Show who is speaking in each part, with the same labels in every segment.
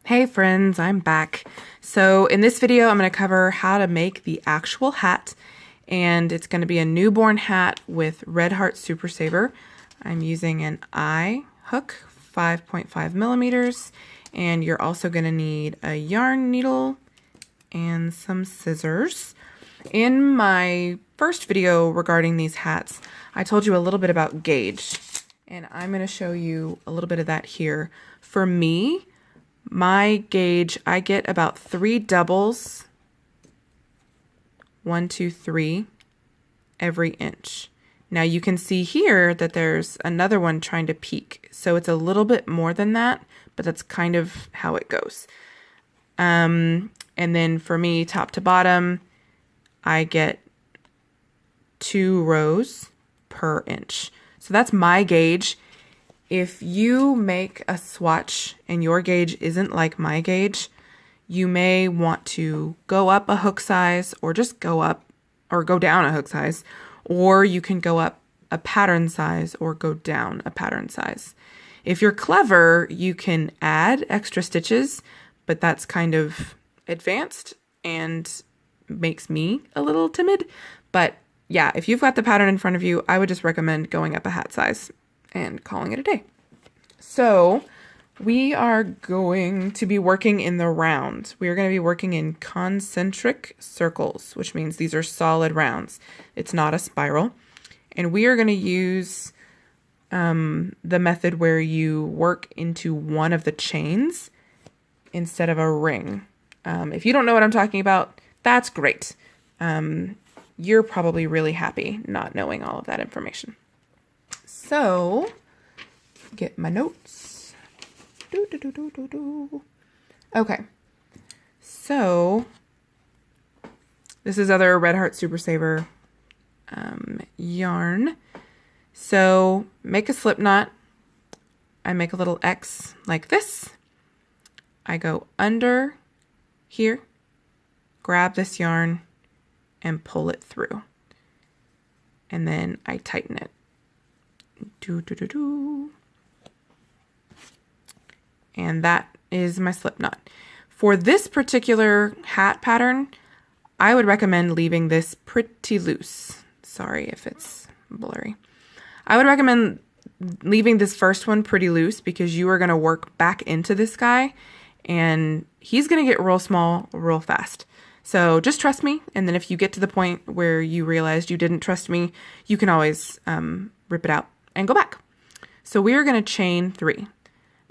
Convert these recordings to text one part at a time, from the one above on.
Speaker 1: Hey friends, I'm back. So in this video, I'm going to cover how to make the actual hat, and it's going to be a newborn hat with Red Heart Super Saver. I'm using an eye hook, 5.5 millimeters, and you're also going to need a yarn needle and some scissors. In my first video regarding these hats, I told you a little bit about gauge, and I'm going to show you a little bit of that here. For me, my gauge, I get about 3 doubles, 1, 2, 3, every inch. Now you can see here that there's another one trying to peek. So it's a little bit more than that, but that's kind of how it goes. And then for me, top to bottom, I get 2 rows per inch. So that's my gauge. If you make a swatch and your gauge isn't like my gauge, you may want to go up a hook size or just go up or go down a hook size, or you can go up a pattern size or go down a pattern size. If you're clever, you can add extra stitches, but that's kind of advanced and makes me a little timid. But yeah, if you've got the pattern in front of you, I would just recommend going up a hat size and calling it a day. So we are going to be working in the round. We are going to be working in concentric circles, which means these are solid rounds. It's not a spiral. And we are going to use the method where you work into one of the chains instead of a ring. If you don't know what I'm talking about, that's great. You're probably really happy not knowing all of that information. So, get my notes. Okay, so this is other Red Heart Super Saver yarn. So, make a slip knot. I make a little X like this. I go under here, grab this yarn, and pull it through. And then I tighten it. And that is my slip knot. For this particular hat pattern, I would recommend leaving this pretty loose. Sorry if it's blurry. I would recommend leaving this first one pretty loose because you are going to work back into this guy and he's going to get real small real fast. So just trust me, and then if you get to the point where you realized you didn't trust me, you can always rip it out and go back. So we are going to chain 3.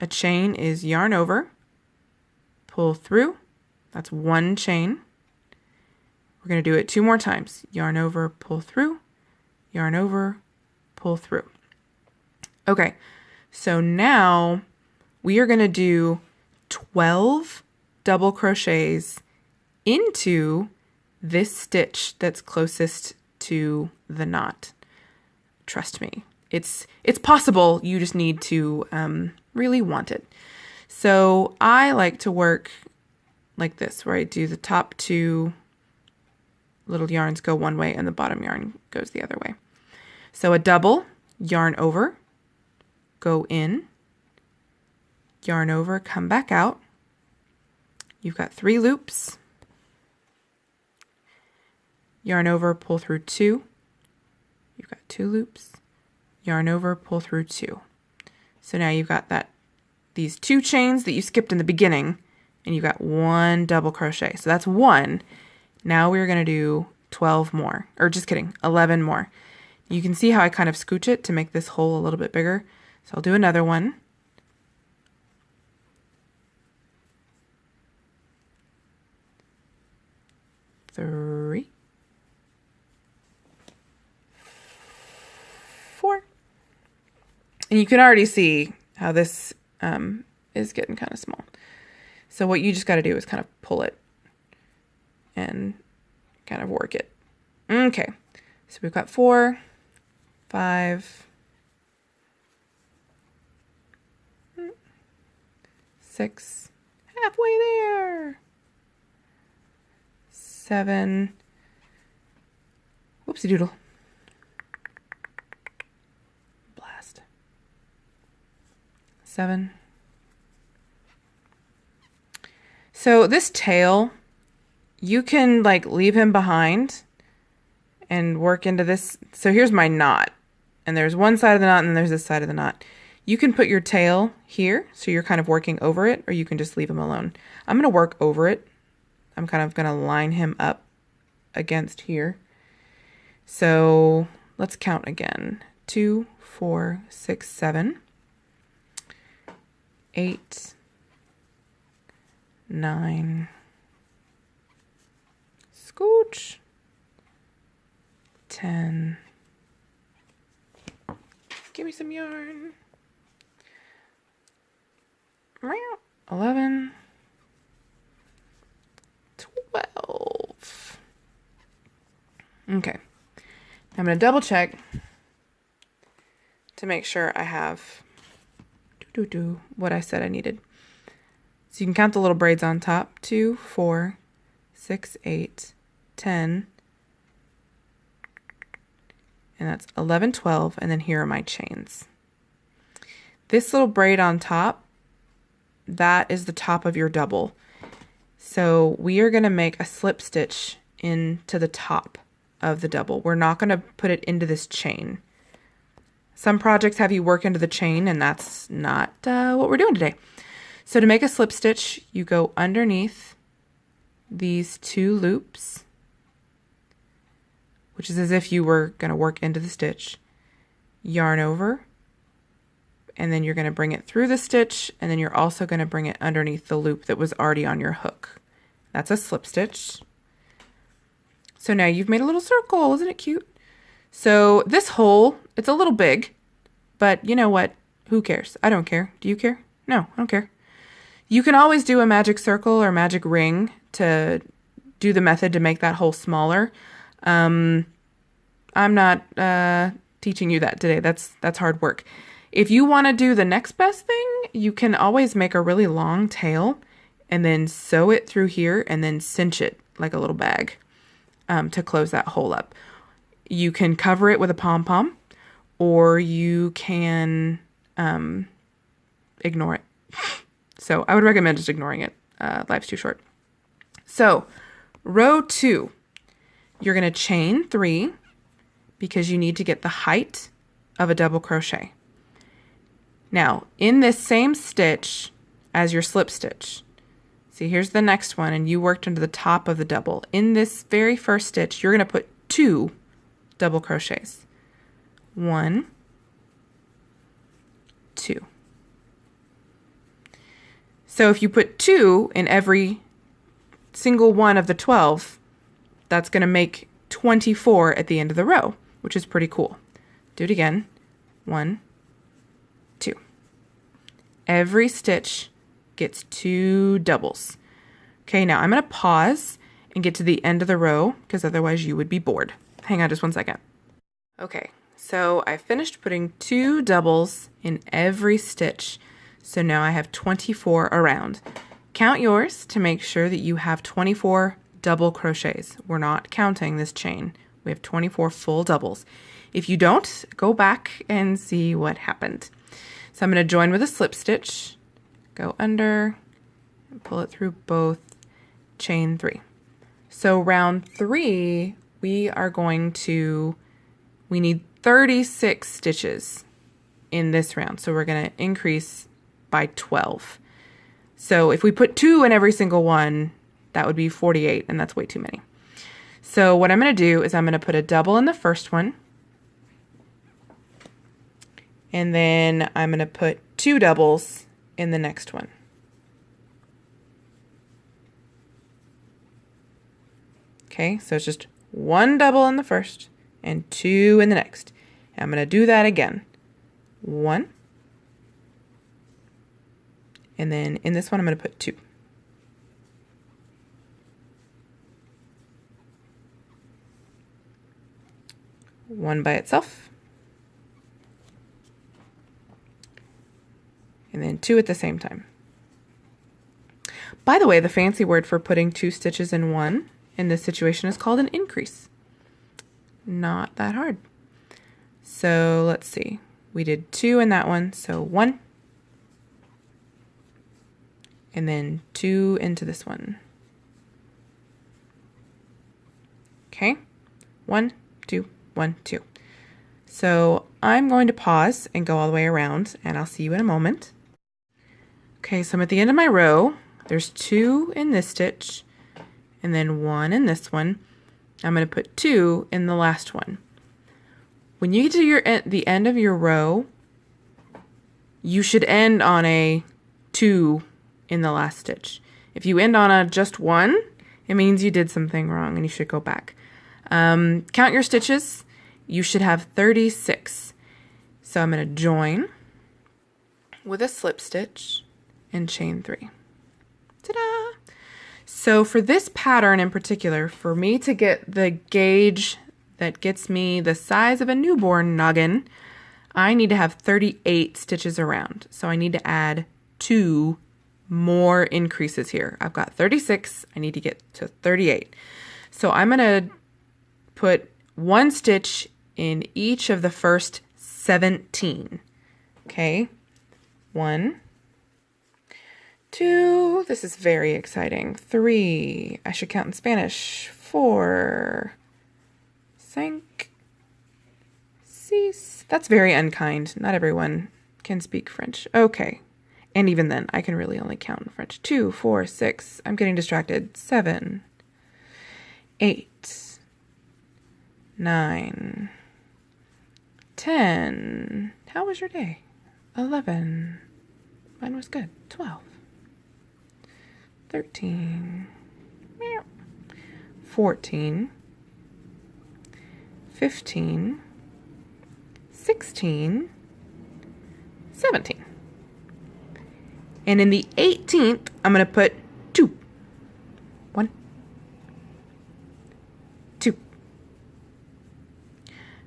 Speaker 1: A chain is yarn over, pull through. That's 1 chain. We're going to do it 2 more times. Yarn over, pull through, yarn over, pull through. Okay, so now we are going to do 12 double crochets into this stitch that's closest to the knot. Trust me, it's possible. You just need to really want it. So I like to work like this, where I do the top 2 little yarns go one way and the bottom yarn goes the other way. So a double, yarn over, go in, yarn over, come back out. You've got 3 loops. Yarn over, pull through 2. You've got 2 loops. Yarn over, pull through 2. So now you've got these 2 chains that you skipped in the beginning, and you've got 1 double crochet. So that's 1. Now we're going to do 12 more, or just kidding, 11 more. You can see how I kind of scooch it to make this hole a little bit bigger. So I'll do another one. Three. 4. And you can already see how this is getting kind of small. So what you just got to do is kind of pull it and kind of work it. Okay, so we've got 4, 5, 6, halfway there, 7, whoopsie doodle. 7, So this tail, you can like leave him behind and work into this. So here's my knot, and there's one side of the knot and then there's this side of the knot. You can put your tail here, so you're kind of working over it, or you can just leave him alone. I'm gonna work over it. I'm kind of gonna line him up against here. So let's count again. 2, 4, 6, 7, 8, 9, scooch, 10, give me some yarn, 11, 12. Okay, I'm going to double check to make sure I have what I said I needed. So you can count the little braids on top. 2, 4, 6, 8, 10, and that's 11, 12, and then here are my chains. This little braid on top, that is the top of your double. So we are going to make a slip stitch into the top of the double. We're not going to put it into this chain. Some projects have you work into the chain, and that's not what we're doing today. So to make a slip stitch, you go underneath these 2 loops, which is as if you were going to work into the stitch, yarn over, and then you're going to bring it through the stitch, and then you're also going to bring it underneath the loop that was already on your hook. That's a slip stitch. So now you've made a little circle. Isn't it cute? So this hole, it's a little big, but you know what? Who cares? I don't care. Do you care? No, I don't care. You can always do a magic circle or magic ring to do the method to make that hole smaller. I'm not teaching you that today. That's hard work. If you want to do the next best thing, you can always make a really long tail and then sew it through here and then cinch it like a little bag to close that hole up. You can cover it with a pom-pom, or you can ignore it. So I would recommend just ignoring it. Life's too short. So row 2, you're going to chain 3 because you need to get the height of a double crochet. Now, in this same stitch as your slip stitch, see, here's the next one, and you worked into the top of the double. In this very first stitch, you're going to put 2 double crochets. 1, 2. So if you put 2 in every single one of the 12, that's going to make 24 at the end of the row, which is pretty cool. Do it again. 1, 2. Every stitch gets 2 doubles. Okay, now I'm going to pause and get to the end of the row because otherwise you would be bored. Hang on just 1 second. Okay, so I finished putting 2 doubles in every stitch. So now I have 24 around. Count yours to make sure that you have 24 double crochets. We're not counting this chain. We have 24 full doubles. If you don't, go back and see what happened. So I'm going to join with a slip stitch, go under, and pull it through both, chain 3. So round 3, we need 36 stitches in this round. So we're going to increase by 12. So if we put 2 in every single one, that would be 48, and that's way too many. So what I'm going to do is I'm going to put a double in the first one, and then I'm going to put 2 doubles in the next one. Okay, so it's just 1 double in the first and 2 in the next. And I'm going to do that again. 1. And then in this one, I'm going to put 2. One by itself. And then 2 at the same time. By the way, the fancy word for putting 2 stitches in one in this situation is called an increase. Not that hard. So let's see. We did 2 in that one, so 1. and then 2 into this one. Okay, 1, 2, 1, 2. So I'm going to pause and go all the way around, and I'll see you in a moment. Okay, so I'm at the end of my row. There's 2 in this stitch, and then 1 in this one. I'm going to put 2 in the last one. When you get to the end of your row, you should end on a 2 in the last stitch. If you end on a just 1, it means you did something wrong and you should go back. Count your stitches. You should have 36. So I'm going to join with a slip stitch and chain 3. Ta-da! So for this pattern in particular, for me to get the gauge that gets me the size of a newborn noggin, I need to have 38 stitches around. So I need to add 2 more increases here. I've got 36. I need to get to 38. So I'm going to put 1 stitch in each of the first 17. Okay, 1, 2, this is very exciting, 3, I should count in Spanish, 4, 5, 6, that's very unkind, not everyone can speak French, okay, and even then, I can really only count in French, 2, 4, 6, I'm getting distracted, 7, 8, 9, 10, how was your day? 11, mine was good, 12, 13, 14, 15, 16, 17. And in the 18th, I'm going to put 2. 1, 2.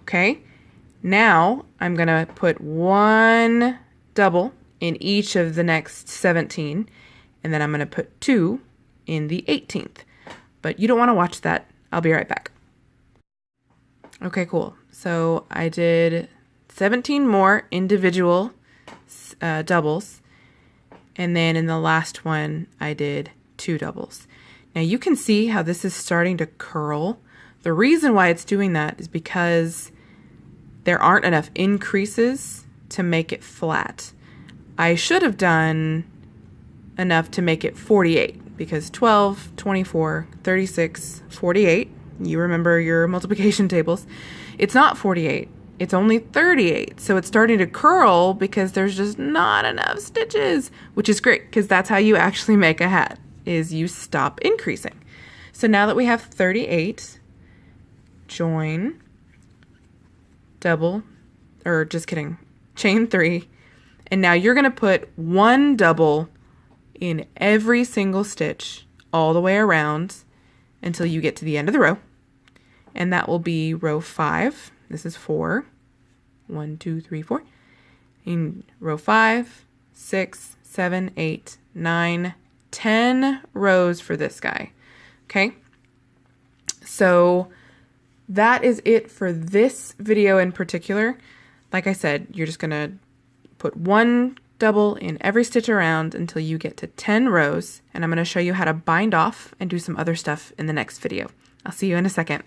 Speaker 1: Okay, now I'm going to put 1 double in each of the next 17. And then I'm going to put 2 in the 18th. But you don't want to watch that. I'll be right back. Okay, cool. So I did 17 more individual doubles. And then in the last one, I did 2 doubles. Now you can see how this is starting to curl. The reason why it's doing that is because there aren't enough increases to make it flat. I should have done enough to make it 48 because 12, 24, 36, 48, you remember your multiplication tables, it's not 48, it's only 38. So it's starting to curl because there's just not enough stitches, which is great because that's how you actually make a hat, is you stop increasing. So now that we have 38, join, double, or just kidding, chain 3, and now you're going to put 1 double in every single stitch all the way around until you get to the end of the row. And that will be row 5. This is 4. 1, 2, 3, 4. In row 5, 6, 7, 8, 9, 10 rows for this guy. Okay? So that is it for this video in particular. Like I said, you're just going to put 1 double in every stitch around until you get to 10 rows, and I'm going to show you how to bind off and do some other stuff in the next video. I'll see you in a second.